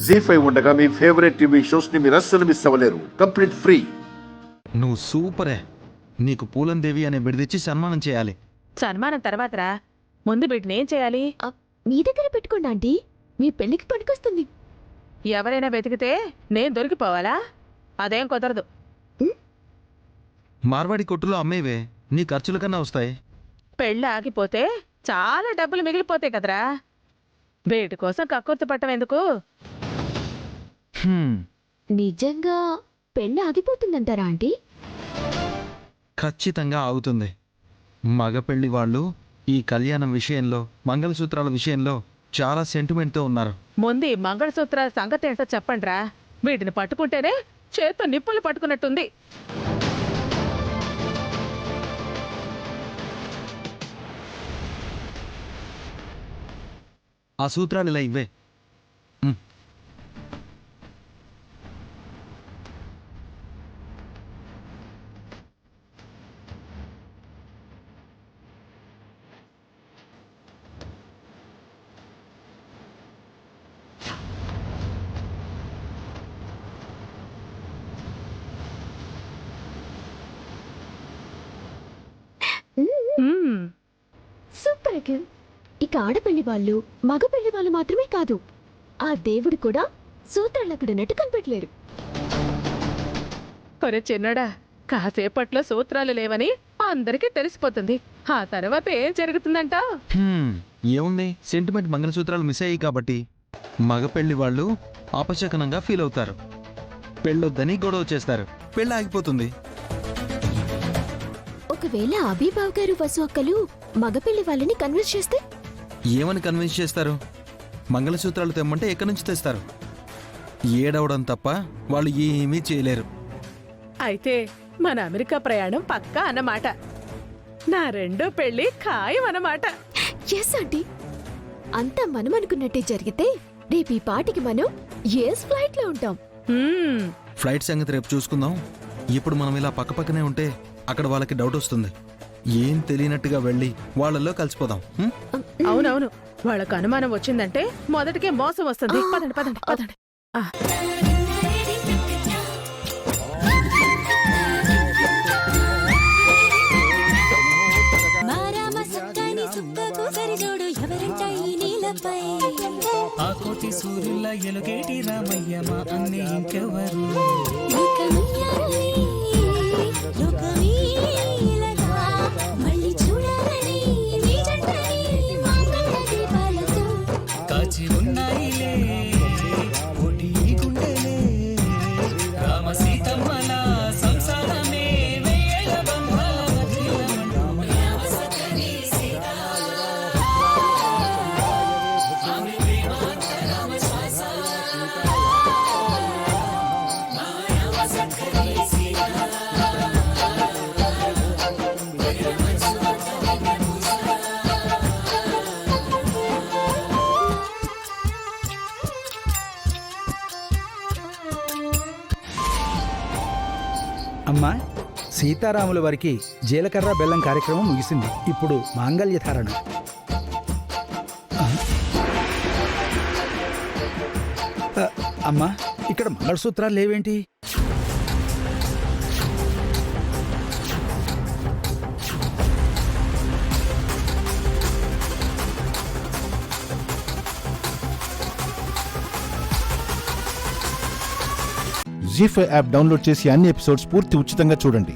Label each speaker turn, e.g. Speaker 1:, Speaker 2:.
Speaker 1: జీ5 ఉండగా మీ favourite TV shows ని మీరు అస్సలు మిస్ అవ్వలేరు. Complete free.
Speaker 2: నువ్వు సూపరే. నీకు పూలందేవి అనే బిడిదిచ్చి సన్మానం చేయాలి.
Speaker 3: సన్మానం తర్వాతరా, ముందు వీటినేం చేయాలి?
Speaker 4: మీ దగ్గర పెట్టుకోండి ఆంటీ, మీ పెళ్లికి పనికొస్తుంది.
Speaker 3: ఎవరైనా వెతికితే నేను దొరికిపోవాలా? అదేం కుదరదు.
Speaker 2: మార్వాడి కొట్టులో అమ్మేవే, నీ ఖర్చుల కన్నా వస్తాయి.
Speaker 3: పెళ్ళి ఆగిపోతే చాలా డబ్బులు మిగిలిపోతాయి కదరా. వీటి కోసం కక్కుర్తి పట్టం ఎందుకు?
Speaker 4: నిజంగా పెళ్లి ఆగిపోతుందంటారా ఆంటీ?
Speaker 2: ఖచ్చితంగా ఆగుతుంది. మగ పెళ్లి వాళ్ళు ఈ కళ్యాణం విషయంలో, మంగళసూత్రాల విషయంలో చాలా సెంటిమెంట్తో ఉన్నారు.
Speaker 3: ముందు ఈ మంగళసూత్రాల సంగతి ఏంటో చెప్పండిరా. వీటిని పట్టుకుంటేనే చేత్తో నిప్పులు పట్టుకున్నట్టుంది.
Speaker 2: ఆ సూత్రాలు ఇలా ఇవ్వే.
Speaker 4: సూపర్ అఖిల్. ఇక ఆడపెళ్లి వాళ్ళు, మగ పెళ్లి వాళ్ళు మాత్రమే కాదు, ఆ దేవుడు కూడా సూత్రాలు అక్కడున్నట్టు కనిపెట్టలేరు.
Speaker 3: ఒరే చిన్నడా, కాసేపట్లో సూత్రాలు లేవని అందరికీ తెలిసిపోతుంది. ఆ తర్వాత ఏం జరుగుతుందంట?
Speaker 2: ఏముంది, సెంటిమెంట్ మంగళసూత్రాలు మిస్ అయ్యాయి కాబట్టి మగ పెళ్లి వాళ్ళు ఆపశకనంగా ఫీల్ అవుతారు. పెళ్ళొద్దని గొడవ చేస్తారు. పెళ్ళి ఆగిపోతుంది.
Speaker 4: ఒకవేళ అభిబావ్ గారు, వసు అక్కలు మగ పెళ్లి వాళ్ళని కన్విన్స్ చేస్తే?
Speaker 2: ఏమని కన్విన్స్ చేస్తారు? మంగళసూత్రాలు తెమ్మంటే ఎక్కడి నుంచి తెస్తారు? ఏడవడం తప్ప వాళ్ళు ఏమీ చేయలేరు.
Speaker 3: అయితే మన అమెరికా ప్రయాణం పక్కా అన్నమాట. నా రెండో పెళ్లి ఖాయం అన్నమాట.
Speaker 4: ఎస్ ఆంటీ, అంతా మనం అనుకున్నట్టే జరిగితే రేపు ఈ పాటికి మనం యూఎస్ ఫ్లైట్ లో ఉంటాం.
Speaker 2: ఫ్లైట్ సంగతి రేపు చూసుకుందాం. ఇప్పుడు మనం ఇలా పక్కపక్కనే ఉంటే అక్కడ వాళ్ళకి డౌట్ వస్తుంది. ఏం తెలియనట్టుగా వెళ్ళి వాళ్ళల్లో కలిసిపోదాం.
Speaker 3: అవునవును, వాళ్ళకు అనుమానం వచ్చిందంటే మొదటికే మోసం వస్తుంది. పదండి పదండి పదండి.
Speaker 5: ఆ కోటి సూర్యుల ఎలుగేటి రామయ్య మా అన్ని ఇంకెవరు? కాచి ఉన్నాయిలే కోటి గుండెలే రామ సీతమ్మల సంసారమే వేల బంధాల
Speaker 6: అమ్మా, సీతారాముల వారికి జీలకర్ర బెల్లం కార్యక్రమం ముగిసింది. ఇప్పుడు మాంగళ్య ధారణ. అమ్మా, ఇక్కడ మంగళసూత్రాలు లేవేంటి?
Speaker 7: జీ5 యాప్ డౌన్లోడ్ చేసి అన్ని ఎపిసోడ్స్ పూర్తి ఉచితంగా చూడండి.